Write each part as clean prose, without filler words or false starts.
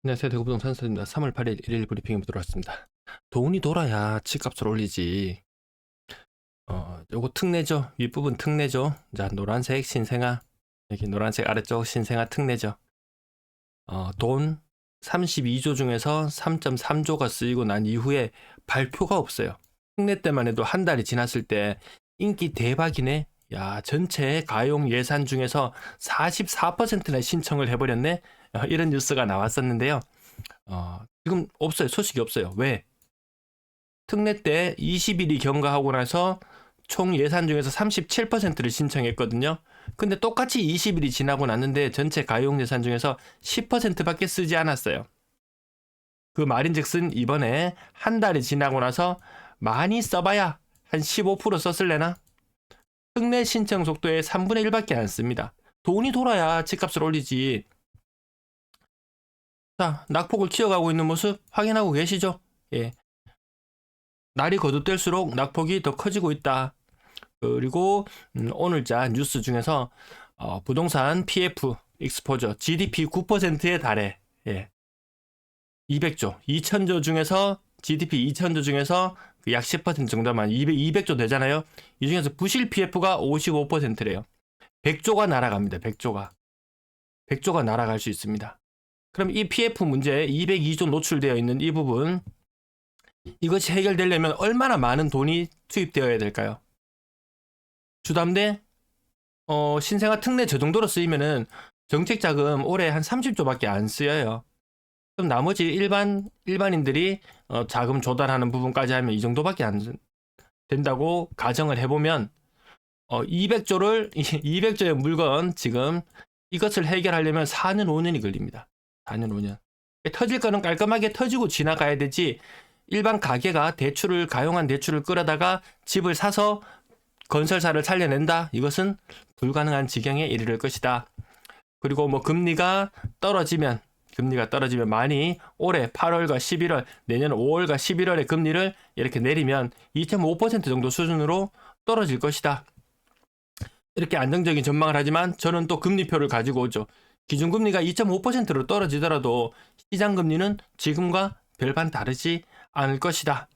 안녕하세요. 대구부동산 선입니다. 3월 8일 일일 브리핑에 들어왔습니다. 돈이 돌아야 집값을 올리지. 요거 특내죠. 윗부분 특내죠. 자, 노란색 신생아, 여기 노란색 아래쪽 신생아 특내죠. 돈 32조 중에서 3.3조가 쓰이고 난 이후에 발표가 없어요. 특내 때만 해도 한 달이 지났을 때 인기 대박이네. 야, 전체 가용 예산 중에서 44%나 신청을 해버렸네. 이런 뉴스가 나왔었는데요. 지금 없어요. 소식이 없어요. 왜? 특례 때 20일이 경과하고 나서 총 예산 중에서 37%를 신청했거든요. 근데 똑같이 20일이 지나고 났는데 전체 가용 예산 중에서 10%밖에 쓰지 않았어요. 그 말인즉슨 이번에 한 달이 지나고 나서 많이 써봐야 한 15% 썼을래나? 특례 신청 속도의 3분의 1밖에 안 씁니다. 돈이 돌아야 집값을 올리지. 자, 낙폭을 키워가고 있는 모습 확인하고 계시죠? 예. 날이 거듭될수록 낙폭이 더 커지고 있다. 그리고 오늘자 뉴스 중에서 부동산 PF 익스포저 GDP 9%에 달해. 예. 200조, 2000조 중에서 GDP 2000조 중에서 약 10% 정도만 200조 되잖아요. 이 중에서 부실 PF가 55%래요. 100조가 날아갑니다. 100조가 날아갈 수 있습니다. 그럼 이 PF 문제 202조 노출되어 있는 이 부분, 이것이 해결되려면 얼마나 많은 돈이 투입되어야 될까요? 주담대 신생아 특례 저 정도로 쓰이면은 정책 자금 올해 한 30조밖에 안 쓰여요. 그럼 나머지 일반인들이 자금 조달하는 부분까지 하면 이 정도밖에 안 된다고 가정을 해보면 200조의 물건 지금 이것을 해결하려면 4년 5년이 걸립니다. 4년 5년. 터질 거는 깔끔하게 터지고 지나가야 되지, 일반 가게가 가용한 대출을 끌어다가 집을 사서 건설사를 살려낸다? 이것은 불가능한 지경에 이르를 것이다. 그리고 금리가 떨어지면 많이 올해 8월과 11월, 내년 5월과 11월의 금리를 이렇게 내리면 2.5% 정도 수준으로 떨어질 것이다. 이렇게 안정적인 전망을 하지만 저는 또 금리표를 가지고 오죠. 기준금리가 2.5%로 떨어지더라도 시장금리는 지금과 별반 다르지 않을 것이다.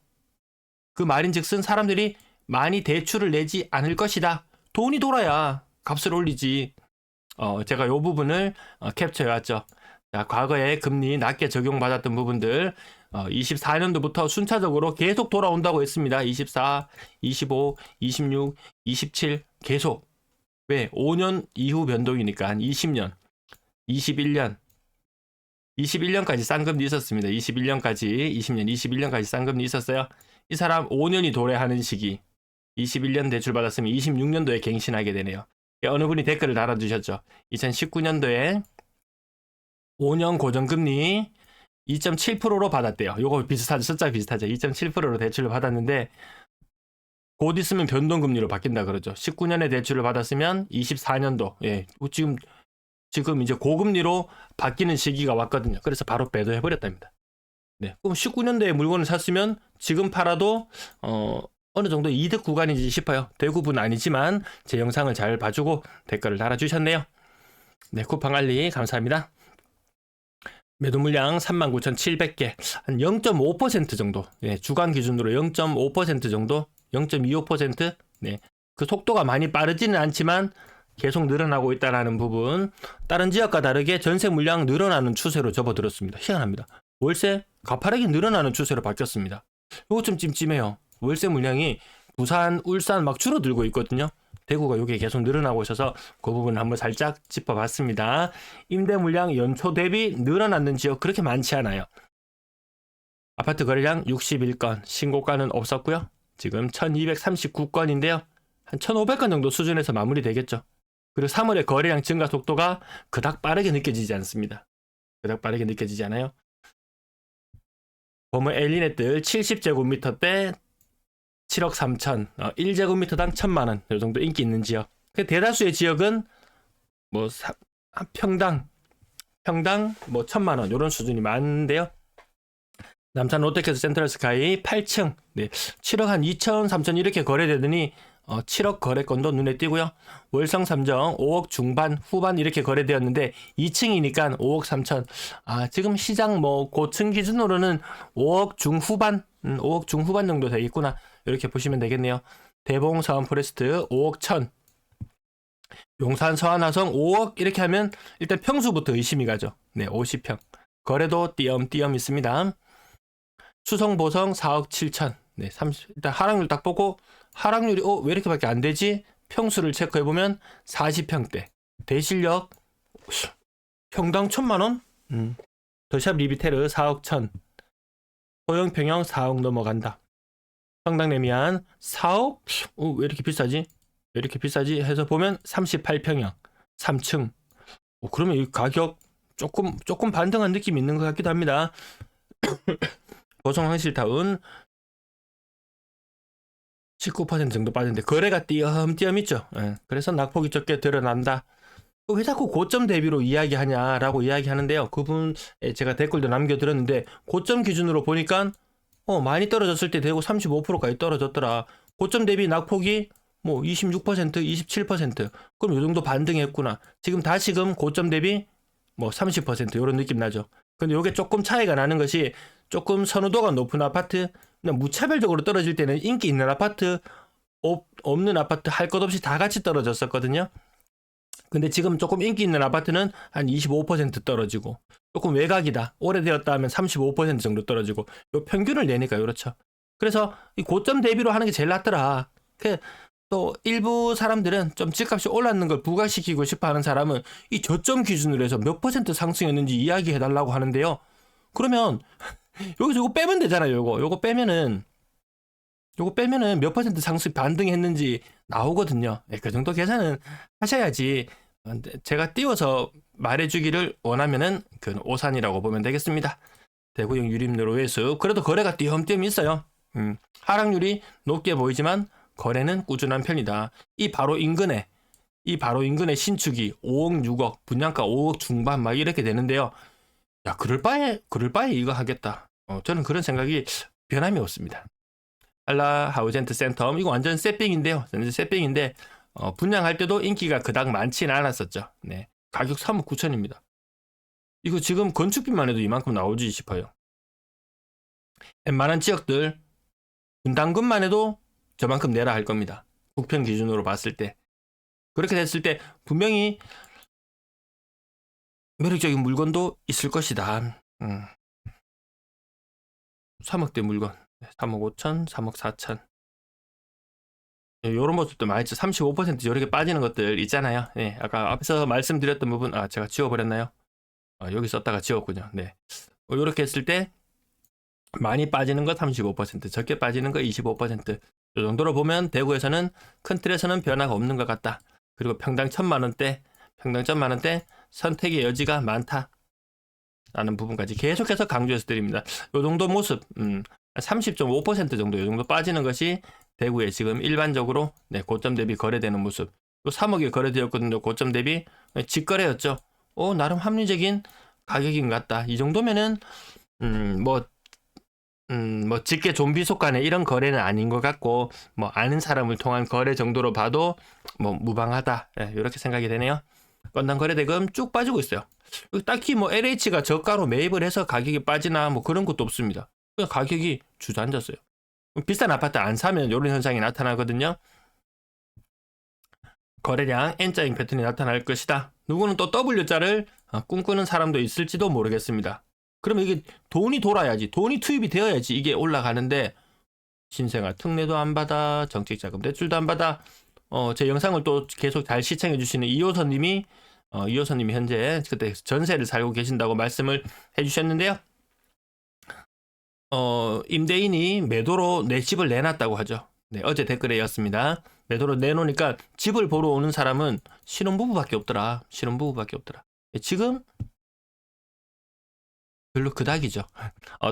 그 말인즉슨 사람들이 많이 대출을 내지 않을 것이다. 돈이 돌아야 값을 올리지. 제가 이 부분을 캡처해왔죠. 자, 과거에 금리 낮게 적용받았던 부분들 24년도부터 순차적으로 계속 돌아온다고 했습니다. 24, 25, 26, 27 계속. 왜? 5년 이후 변동이니까 한 20년, 21년까지 싼금리 있었습니다. 20년, 21년까지 싼금리 있었어요. 이 사람 5년이 도래하는 시기, 21년 대출 받았으면 26년도에 갱신하게 되네요. 어느 분이 댓글을 달아주셨죠. 2019년도에 5년 고정금리 2.7%로 받았대요. 요거 비슷하죠. 숫자 비슷하죠. 2.7%로 대출을 받았는데 곧 있으면 변동금리로 바뀐다 그러죠. 19년에 대출을 받았으면 24년도, 예, 지금 이제 고금리로 바뀌는 시기가 왔거든요. 그래서 바로 매도해버렸답니다. 네, 그럼 19년도에 물건을 샀으면 지금 팔아도 어느 정도 이득 구간인지 싶어요. 대구분 아니지만 제 영상을 잘 봐주고 댓글을 달아주셨네요. 네, 쿠팡 알리 감사합니다. 매도 물량 39,700개, 한 0.5% 정도, 네, 주간 기준으로 0.5% 정도, 0.25%, 네, 그 속도가 많이 빠르지는 않지만 계속 늘어나고 있다는 부분. 다른 지역과 다르게 전세 물량 늘어나는 추세로 접어들었습니다. 희한합니다. 월세 가파르게 늘어나는 추세로 바뀌었습니다. 이거 좀 찜찜해요. 월세 물량이 부산, 울산 막 줄어들고 있거든요. 대구가 이게 계속 늘어나고 있어서 그 부분을 한번 살짝 짚어봤습니다. 임대 물량 연초 대비 늘어났는 지역 그렇게 많지 않아요. 아파트 거래량 61건, 신고가는 없었고요. 지금 1239건인데요. 한 1500건 정도 수준에서 마무리되겠죠. 그리고 3월의 거래량 증가 속도가 그닥 빠르게 느껴지지 않습니다. 그닥 빠르게 느껴지지 않아요. 보면 엘리넷들 70제곱미터 때 7억 3천, 1제곱미터당 1000만원, 이 정도 인기 있는 지역. 대다수의 지역은 평당 1000만원, 이런 수준이 많은데요. 남산 롯데캐슬 센트럴스카이 8층, 네, 7억 한 2천, 3천 이렇게 거래되더니 7억 거래건도 눈에 띄고요. 월성 3정 5억 중반 후반 이렇게 거래되었는데 2층이니까 5억 3천. 지금 시장 뭐 고층 기준으로는 5억 중후반 5억 중후반 정도 되겠구나. 이렇게 보시면 되겠네요. 대봉 서안 포레스트 5억 1천. 용산 서안화성 5억 이렇게 하면 일단 평수부터 의심이 가죠. 네, 50평. 거래도 띄엄띄엄 있습니다. 수성보성 4억 7천. 네, 일단 하락률 딱 보고 하락률이 왜 이렇게밖에 안 되지? 평수를 체크해 보면 40평대. 대실력 평당 1,000만 원? 더샵 리비테르 4억 1천. 소형 평형 4억 넘어간다. 성당 레미안 4억? 왜 이렇게 비싸지? 왜 이렇게 비싸지? 해서 보면 38평형 3층. 그러면 이 가격 조금 반등한 느낌이 있는 것 같기도 합니다. 보성 황실타운 19% 정도 빠졌는데 거래가 띄엄띄엄 있죠. 그래서 낙폭이 적게 드러난다. 왜 자꾸 고점 대비로 이야기하냐라고 이야기하는데요. 그분 제가 댓글도 남겨드렸는데 고점 기준으로 보니까 많이 떨어졌을 때 대구 35%까지 떨어졌더라. 고점 대비 낙폭이 뭐 26%, 27%. 그럼 이 정도 반등했구나. 지금 다시금 고점 대비 뭐 30% 이런 느낌 나죠. 근데 이게 조금 차이가 나는 것이 조금 선호도가 높은 아파트, 그냥 무차별적으로 떨어질 때는 인기 있는 아파트, 없는 아파트 할 것 없이 다 같이 떨어졌었거든요. 근데 지금 조금 인기 있는 아파트는 한 25% 떨어지고, 조금 외곽이다, 오래되었다 하면 35% 정도 떨어지고, 요 평균을 내니까 그렇죠. 그래서 이 고점 대비로 하는 게 제일 낫더라. 또 일부 사람들은 좀 집값이 올랐는 걸 부각시키고 싶어 하는 사람은 이 저점 기준으로 해서 몇 % 상승했는지 이야기해 달라고 하는데요. 그러면 여기서 이거 빼면 되잖아요. 요거 빼면은 몇 % 상승 반등했는지 나오거든요. 그 정도 계산은 하셔야지. 제가 띄워서 말해주기를 원하면은 그 오산이라고 보면 되겠습니다. 대구역 유림로에서 그래도 거래가 띄엄띄엄 있어요. 하락률이 높게 보이지만 거래는 꾸준한 편이다. 이 바로 인근에 신축이 5억 6억 분양가 5억 중반 막 이렇게 되는데요. 야, 그럴 바에 이거 하겠다. 저는 그런 생각이 변함이 없습니다. 한라 하우젠트 센텀 이거 완전 새삥인데요. 새삥인데 분양할 때도 인기가 그닥 많지는 않았었죠. 네, 가격 3억 9천입니다. 이거 지금 건축비만 해도 이만큼 나오지 싶어요. 웬만한 지역들 분담금만 해도 저만큼 내라 할 겁니다. 국평 기준으로 봤을 때. 그렇게 됐을 때 분명히 매력적인 물건도 있을 것이다. 3억대 물건. 3억 5천, 3억 4천. 이런 모습도 많이 있죠. 35% 이렇게 빠지는 것들 있잖아요. 네, 아까 앞에서 말씀드렸던 부분, 제가 지워버렸나요? 여기 썼다가 지웠군요. 네. 이렇게 했을 때 많이 빠지는 거 35%, 적게 빠지는 거 25%. 이 정도로 보면 대구에서는 큰 틀에서는 변화가 없는 것 같다. 그리고 평당 1,000만 원대 선택의 여지가 많다. 라는 부분까지 계속해서 강조해서 드립니다. 이 정도 모습, 30.5% 정도 이 정도 빠지는 것이 대구에 지금 일반적으로 고점 대비 거래되는 모습. 또 3억에 거래되었거든요. 고점 대비 직거래였죠. 나름 합리적인 가격인 것 같다. 이 정도면은 직계 좀비 속간에 이런 거래는 아닌 것 같고, 아는 사람을 통한 거래 정도로 봐도 무방하다. 이렇게 생각이 되네요. 건당 거래대금 쭉 빠지고 있어요. 딱히 LH가 저가로 매입을 해서 가격이 빠지나 그런 것도 없습니다. 그냥 가격이 주저앉았어요. 비싼 아파트 안 사면 이런 현상이 나타나거든요. 거래량 N자인 패턴이 나타날 것이다. 누구는 또 W자를 꿈꾸는 사람도 있을지도 모르겠습니다. 그러면 이게 돈이 돌아야지, 돈이 투입이 되어야지 이게 올라가는데, 신생아 특례도 안 받아, 정책자금 대출도 안 받아. 제 영상을 또 계속 잘 시청해 주시는 이호선님이 현재 그때 전세를 살고 계신다고 말씀을 해주셨는데요. 임대인이 매도로 내 집을 내놨다고 하죠. 네, 어제 댓글에였습니다. 매도로 내놓으니까 집을 보러 오는 사람은 신혼부부밖에 없더라. 지금 별로 그닥이죠.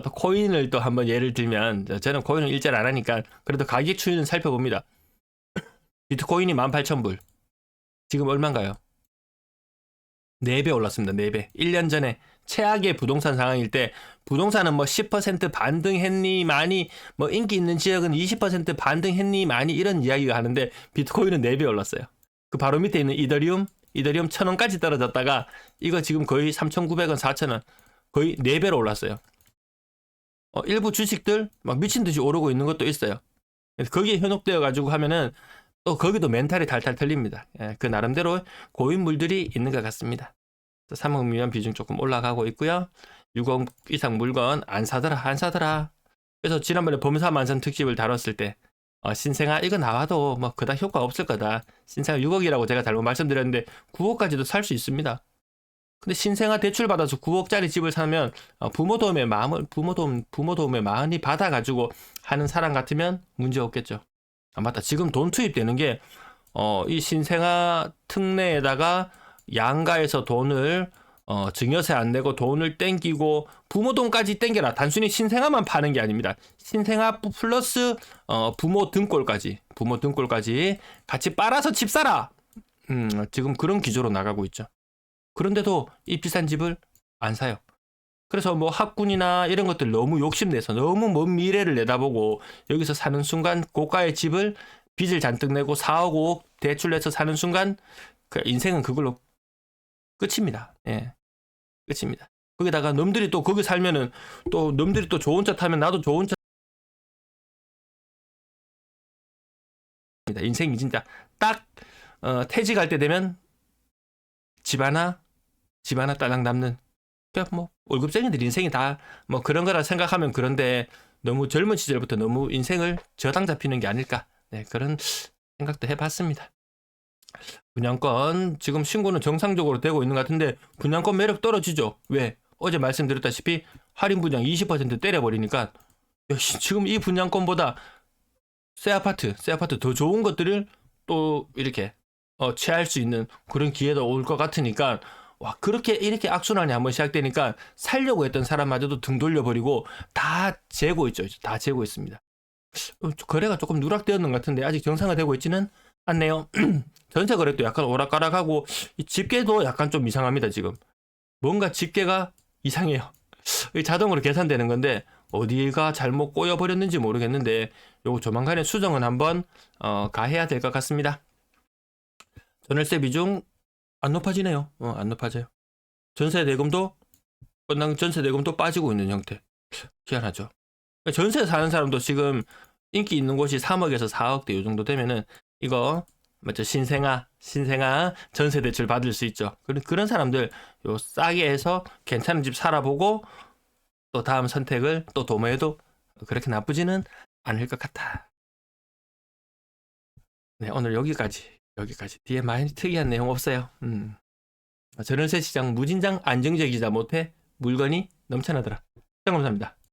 또 코인을 또 한번 예를 들면, 저는 코인을 일절 안 하니까 그래도 가격 추이는 살펴봅니다. 비트코인이 18,000불. 지금 얼마인가요? 4배 올랐습니다. 4배. 1년 전에 최악의 부동산 상황일 때 부동산은 뭐 10% 반등했니 많이 뭐 인기 있는 지역은 20% 반등했니 많이 이런 이야기가 하는데 비트코인은 4배 올랐어요. 그 바로 밑에 있는 이더리움 1,000원까지 떨어졌다가 이거 지금 거의 3,900원 4,000원 거의 4배로 올랐어요. 일부 주식들 막 미친 듯이 오르고 있는 것도 있어요. 그래서 거기에 현혹되어 가지고 하면은 또 거기도 멘탈이 탈탈 털립니다. 예, 그 나름대로 고인물들이 있는 것 같습니다. 3억 미만 비중 조금 올라가고 있고요. 6억 이상 물건 안 사더라. 그래서 지난번에 범사만선 특집을 다뤘을 때 신생아 이거 나와도 뭐 그닥 효과 없을 거다. 신생아 6억이라고 제가 잘못 말씀드렸는데 9억까지도 살 수 있습니다. 근데 신생아 대출 받아서 9억짜리 집을 사면 부모 도움의 마음이 받아가지고 하는 사람 같으면 문제 없겠죠. 맞다. 지금 돈 투입되는 게 이 신생아 특례에다가 양가에서 돈을 증여세 안 내고 돈을 땡기고 부모 돈까지 땡겨라. 단순히 신생아만 파는 게 아닙니다. 신생아 플러스 부모 등골까지 같이 빨아서 집 사라. 지금 그런 기조로 나가고 있죠. 그런데도 이 비싼 집을 안 사요. 그래서 뭐 학군이나 이런 것들 너무 욕심내서 너무 먼 미래를 내다보고 여기서 사는 순간 고가의 집을 빚을 잔뜩 내고 4억 5억 대출내서 사는 순간 그 인생은 그걸로 끝입니다. 예. 끝입니다. 거기다가 놈들이 또 거기 살면은 또 놈들이 또 좋은 차 타면 나도 좋은 차 인생이 진짜 딱 퇴직할 때 되면 집 하나 딸랑 남는 그러니까 뭐 월급쟁이들 인생이 다 뭐 그런 거라 생각하면 그런데 너무 젊은 시절부터 너무 인생을 저당 잡히는 게 아닐까 그런 생각도 해봤습니다. 분양권 지금 신고는 정상적으로 되고 있는 것 같은데 분양권 매력 떨어지죠. 왜? 어제 말씀드렸다시피 할인 분양 20% 때려버리니까 지금 이 분양권보다 새 아파트 더 좋은 것들을 또 이렇게 취할 수 있는 그런 기회도 올 것 같으니까 와 그렇게 이렇게 악순환이 한번 시작되니까 살려고 했던 사람마저도 등 돌려버리고 다 재고 있죠. 다 재고 있습니다. 거래가 조금 누락되었는 것 같은데 아직 정상화되고 있지는 않네요. 전세 거래도 약간 오락가락하고 이 집계도 약간 좀 이상합니다. 지금 뭔가 집계가 이상해요. 자동으로 계산되는 건데 어디가 잘못 꼬여버렸는지 모르겠는데 요거 조만간에 수정은 한번 가해야 될 것 같습니다. 전월세 비중 안 높아지네요. 안 높아져요. 전세 대금도 빠지고 있는 형태. 희한하죠. 전세 사는 사람도 지금 인기 있는 곳이 3억에서 4억대 요 정도 되면은 이거 맞죠? 신생아 전세 대출 받을 수 있죠. 그런 사람들 요 싸게 해서 괜찮은 집 살아보고 또 다음 선택을 또 도모해도 그렇게 나쁘지는 않을 것 같아. 네, 오늘 여기까지. 뒤에 많이 특이한 내용 없어요. 전월세 시장 무진장 안정적이자 못해 물건이 넘쳐나더라. 감사합니다.